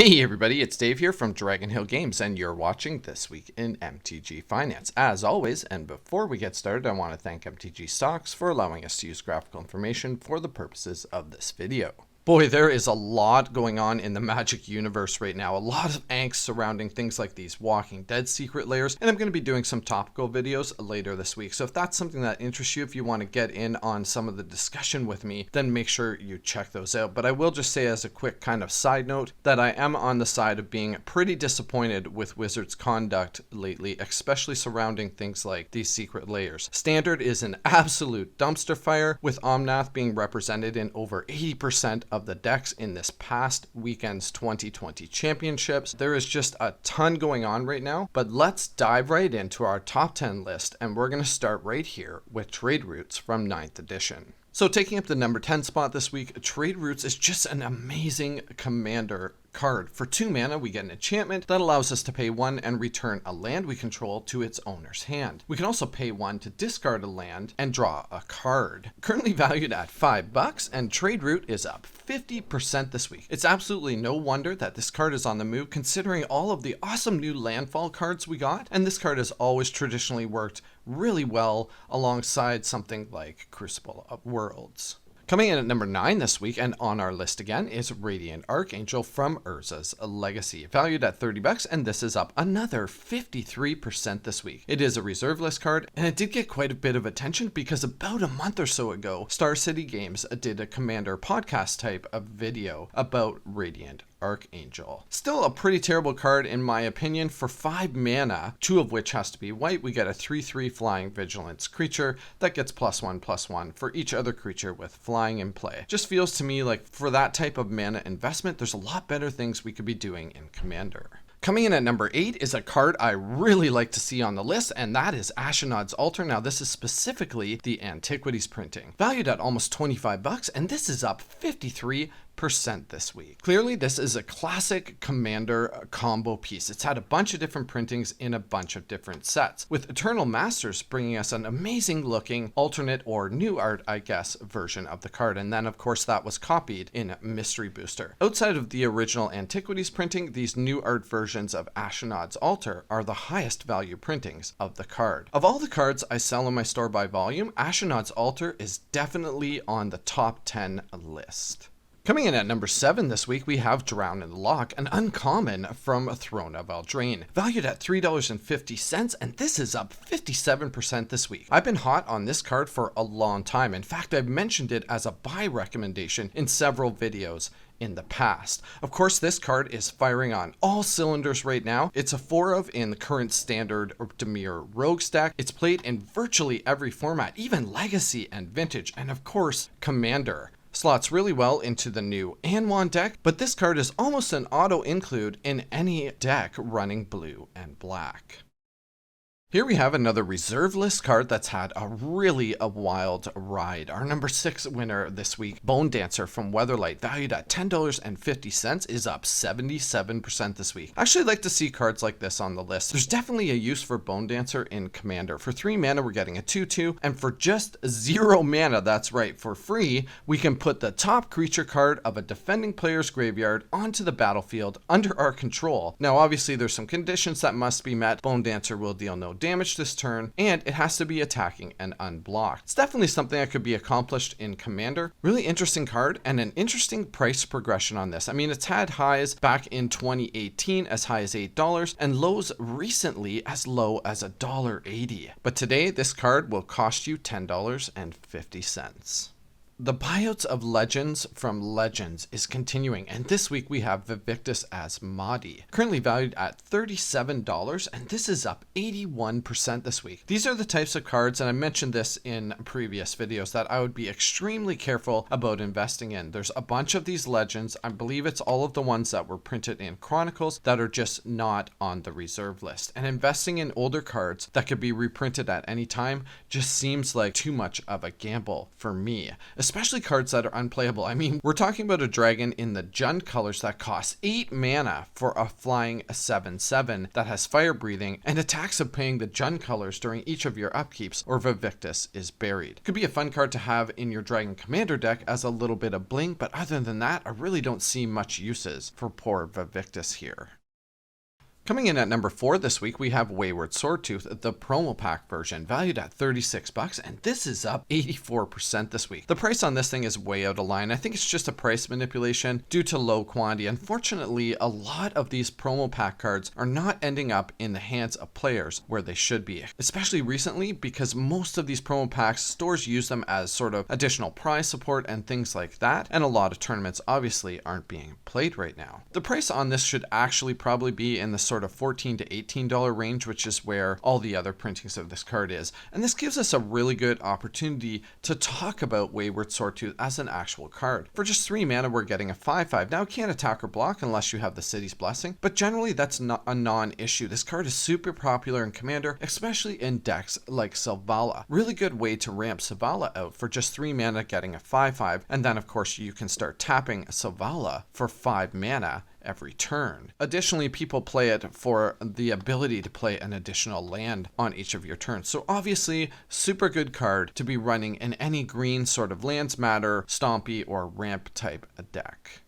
Hey everybody, it's Dave here from Dragonhill Games, and you're watching This Week in MTG Finance. As always, and before we get started, I want to thank MTG Stocks for allowing us to use graphical information for the purposes of this video. Boy, there is a lot going on in the Magic universe right now. A lot of angst surrounding things like these Walking Dead secret layers, and I'm going to be doing some topical videos later this week. So if that's something that interests you, if you want to get in on some of the discussion with me, then make sure you check those out. But I will just say as a quick kind of side note that I am on the side of being pretty disappointed with Wizards' conduct lately, especially surrounding things like these secret layers. Standard is an absolute dumpster fire, with Omnath being represented in over 80% of the decks in this past weekend's 2020 championships. There is just a ton going on right now, but let's dive right into our top 10 list, and we're going to start right here with Trade Routes from 9th edition. So taking up the number 10 spot this week, Trade Routes is just an amazing commander card. For 2 mana, we get an enchantment that allows us to pay 1 and return a land we control to its owner's hand. We can also pay 1 to discard a land and draw a card. Currently valued at $5, and Trade Route is up 50% this week. It's absolutely no wonder that this card is on the move, considering all of the awesome new landfall cards we got, and this card has always traditionally worked really well alongside something like Crucible of Worlds. Coming in at number 9 this week, and on our list again, is Radiant Archangel from Urza's Legacy, valued at $30, and this is up another 53% this week. It is a reserve list card, and it did get quite a bit of attention because about a month or so ago, Star City Games did a Commander podcast type of video about Radiant Archangel. Still a pretty terrible card in my opinion. For 5 mana, 2 of which has to be white, we get a 3/3 flying vigilance creature that gets +1/+1 for each other creature with flying in play. Just feels to me like for that type of mana investment, there's a lot better things we could be doing in Commander. Coming in at number 8 is a card I really like to see on the list, and that is Ashnod's Altar. Now this is specifically the Antiquities printing, valued at almost $25, and this is up 53% this week. Clearly this is a classic Commander combo piece. It's had a bunch of different printings in a bunch of different sets, with Eternal Masters bringing us an amazing looking alternate or new art, I guess, version of the card, and then of course that was copied in Mystery Booster. Outside of the original Antiquities printing, these new art versions of Ashnod's Altar are the highest value printings of the card. Of all the cards I sell in my store by volume, Ashnod's Altar is definitely on the top 10 list. Coming in at number 7 this week, we have Drown in the Loch, an uncommon from Throne of Eldraine, valued at $3.50, and this is up 57% this week. I've been hot on this card for a long time. In fact, I've mentioned it as a buy recommendation in several videos in the past. Of course, this card is firing on all cylinders right now. It's a 4 of in the current standard Dimir Rogue stack. It's played in virtually every format, even Legacy and Vintage, and of course, Commander. Slots really well into the new Anwan deck, but this card is almost an auto include in any deck running blue and black. Here we have another reserve list card that's had a wild ride. Our number 6 winner this week, Bone Dancer from Weatherlight, valued at $10.50, is up 77% this week. I actually like to see cards like this on the list. There's definitely a use for Bone Dancer in Commander. For 3 mana, we're getting a 2/2, and for just 0 mana, that's right, for free, we can put the top creature card of a defending player's graveyard onto the battlefield under our control. Now, obviously, there's some conditions that must be met. Bone Dancer will deal no damage this turn, and it has to be attacking and unblocked. It's definitely something that could be accomplished in Commander. Really interesting card, and an interesting price progression on this. I mean, it's had highs back in 2018 as high as $8 and lows recently as low as $1.80. But today, this card will cost you $10.50. The buyouts of Legends from Legends is continuing, and this week we have Victus as Mahdi, currently valued at $37, and this is up 81% this week. These are the types of cards, and I mentioned this in previous videos, that I would be extremely careful about investing in. There's a bunch of these Legends, I believe it's all of the ones that were printed in Chronicles, that are just not on the reserve list, and investing in older cards that could be reprinted at any time just seems like too much of a gamble for me, especially cards that are unplayable. I mean, we're talking about a dragon in the Jund colors that costs 8 mana for a flying 7/7 that has fire breathing and attacks of paying the Jund colors during each of your upkeeps, or Victus is buried. Could be a fun card to have in your Dragon Commander deck as a little bit of bling, but other than that, I really don't see much uses for poor Victus here. Coming in at number 4 this week, we have Wayward Swordtooth, the promo pack version, valued at $36, and this is up 84% this week. The price on this thing is way out of line. I think it's just a price manipulation due to low quantity. Unfortunately, a lot of these promo pack cards are not ending up in the hands of players where they should be, especially recently, because most of these promo packs, stores use them as sort of additional prize support and things like that, and a lot of tournaments obviously aren't being played right now. The price on this should actually probably be in the sort of $14 to $18 range, which is where all the other printings of this card is. And this gives us a really good opportunity to talk about Wayward Swordtooth as an actual card. For just 3 mana, we're getting a 5/5. Now, it can't attack or block unless you have the City's Blessing, but generally that's not a non-issue. This card is super popular in Commander, especially in decks like Selvala. Really good way to ramp Selvala out for just 3 mana, getting a 5/5, and then of course you can start tapping Selvala for 5 mana every turn. Additionally, people play it for the ability to play an additional land on each of your turns. So obviously, super good card to be running in any green sort of lands matter, stompy, or ramp type deck.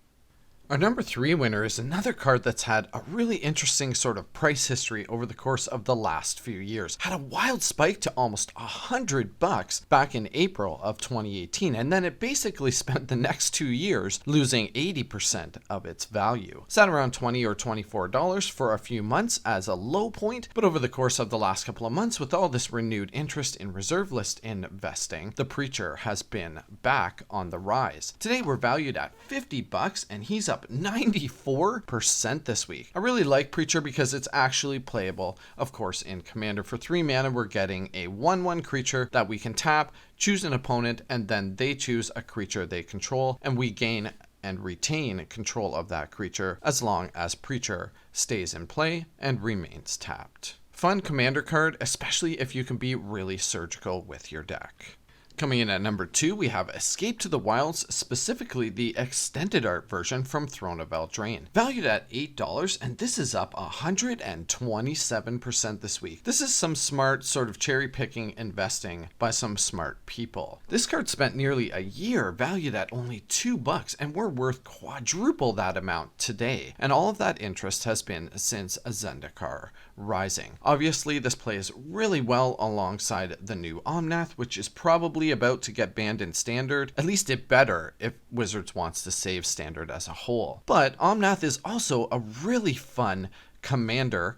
Our number 3 winner is another card that's had a really interesting sort of price history over the course of the last few years. Had a wild spike to almost $100 back in April of 2018, and then it basically spent the next 2 years losing 80% of its value. Sat around $20 or $24 for a few months as a low point, but over the course of the last couple of months, with all this renewed interest in reserve list investing, the Preacher has been back on the rise. Today we're valued at $50, and he's up 94% this week. I really like Preacher because it's actually playable, of course, in Commander. For 3 mana, we're getting a 1/1 creature that we can tap, choose an opponent, and then they choose a creature they control, and we gain and retain control of that creature as long as Preacher stays in play and remains tapped. Fun Commander card, especially if you can be really surgical with your deck. Coming in at number 2, we have Escape to the Wilds, specifically the extended art version from Throne of Eldraine. Valued at $8, and this is up 127% this week. This is some smart sort of cherry picking investing by some smart people. This card spent nearly a year valued at only $2, and we're worth quadruple that amount today. And all of that interest has been since Zendikar Rising. Obviously, this plays really well alongside the new Omnath, which is probably about to get banned in Standard. At least it better if Wizards wants to save Standard as a whole. But Omnath is also a really fun Commander.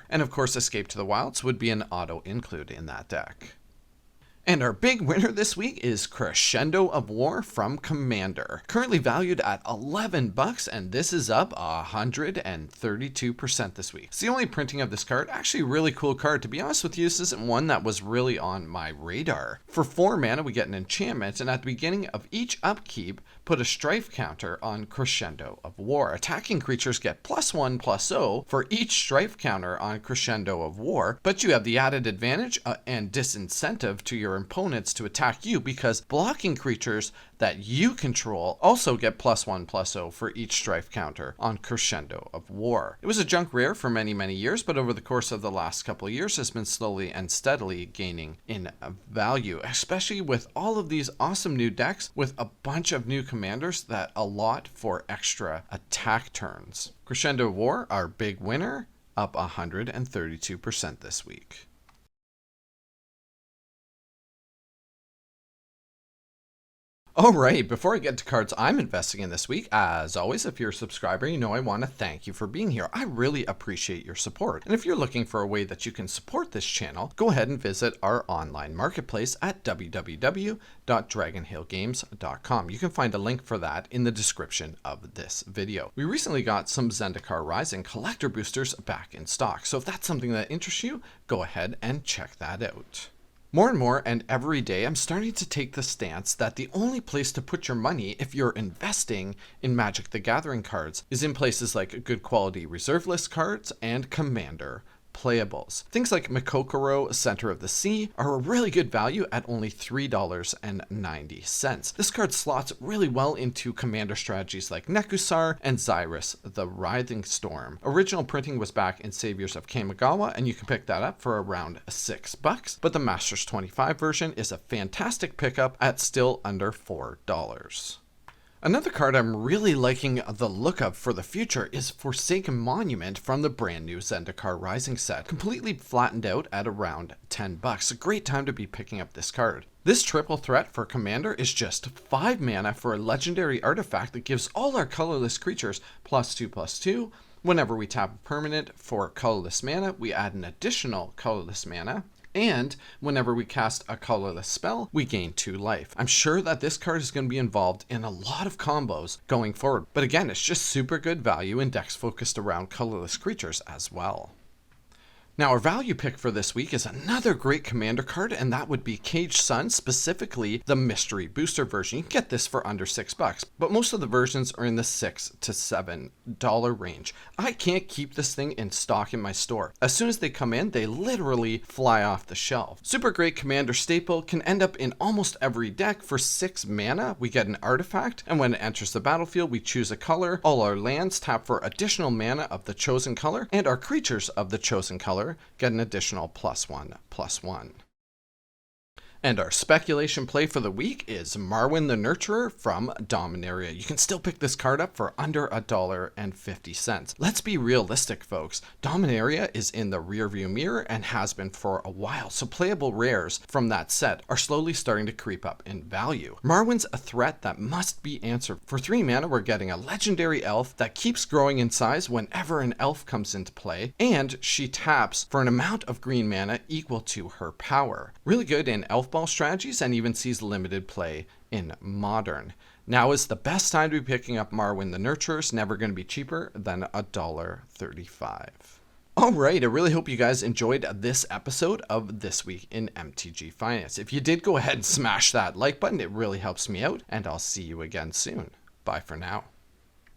And of course, Escape to the Wilds would be an auto include in that deck. And our big winner this week is Crescendo of War from Commander, currently valued at $11, and this is up 132% this week. It's the only printing of this card. Actually, a really cool card. To be honest with you, this isn't one that was really on my radar. For 4 mana, we get an enchantment, and at the beginning of each upkeep, put a strife counter on Crescendo of War. Attacking creatures get +1/+0 for each strife counter on Crescendo of War, but you have the added advantage and disincentive to your opponents to attack you because blocking creatures that you control also get +1/+0 for each strife counter on Crescendo of War. It was a junk rare for many years, but over the course of the last couple of years has been slowly and steadily gaining in value, especially with all of these awesome new decks with a bunch of new commanders that allot for extra attack turns. Crescendo of War, our big winner, up 132% this week. All right, before I get to cards I'm investing in this week, as always, if you're a subscriber, you know I want to thank you for being here. I really appreciate your support. And if you're looking for a way that you can support this channel, go ahead and visit our online marketplace at www.dragonhillgames.com. You can find a link for that in the description of this video. We recently got some Zendikar Rising collector boosters back in stock, so if that's something that interests you, go ahead and check that out. More and more, and every day, I'm starting to take the stance that the only place to put your money if you're investing in Magic the Gathering cards is in places like good quality reserve list cards and Commander playables. Things like Mikokoro, Center of the Sea, are a really good value at only $3.90. This card slots really well into commander strategies like Nekusar and Xyrus, the Writhing Storm. Original printing was back in Saviors of Kamigawa, and you can pick that up for around $6, but the Masters 25 version is a fantastic pickup at still under $4. Another card I'm really liking the look of for the future is Forsaken Monument from the brand new Zendikar Rising set, completely flattened out at around $10. A great time to be picking up this card. This triple threat for Commander is just 5 mana for a legendary artifact that gives all our colorless creatures +2/+2. Whenever we tap a permanent for colorless mana, we add an additional colorless mana. And whenever we cast a colorless spell, we gain 2 life. I'm sure that this card is going to be involved in a lot of combos going forward. But again, it's just super good value in decks focused around colorless creatures as well. Now, our value pick for this week is another great commander card, and that would be Caged Sun, specifically the Mystery Booster version. You can get this for under $6, but most of the versions are in the $6 to $7 range. I can't keep this thing in stock in my store. As soon as they come in, they literally fly off the shelf. Super great commander staple, can end up in almost every deck. For 6 mana, we get an artifact, and when it enters the battlefield, we choose a color. All our lands tap for additional mana of the chosen color, and our creatures of the chosen color get an additional +1/+1. And our speculation play for the week is Marwyn the Nurturer from Dominaria. You can still pick this card up for under $1.50. Let's be realistic, folks. Dominaria is in the rearview mirror and has been for a while, so playable rares from that set are slowly starting to creep up in value. Marwyn's a threat that must be answered. For 3 mana, we're getting a legendary elf that keeps growing in size whenever an elf comes into play, and she taps for an amount of green mana equal to her power. Really good in elf ball strategies and even sees limited play in Modern. Now is the best time to be picking up Marwyn the Nurturer. It's never going to be cheaper than $1.35. All right, I really hope you guys enjoyed this episode of This Week in MTG Finance. If you did, go ahead and smash that like button. It really helps me out, and I'll see you again soon. Bye for now.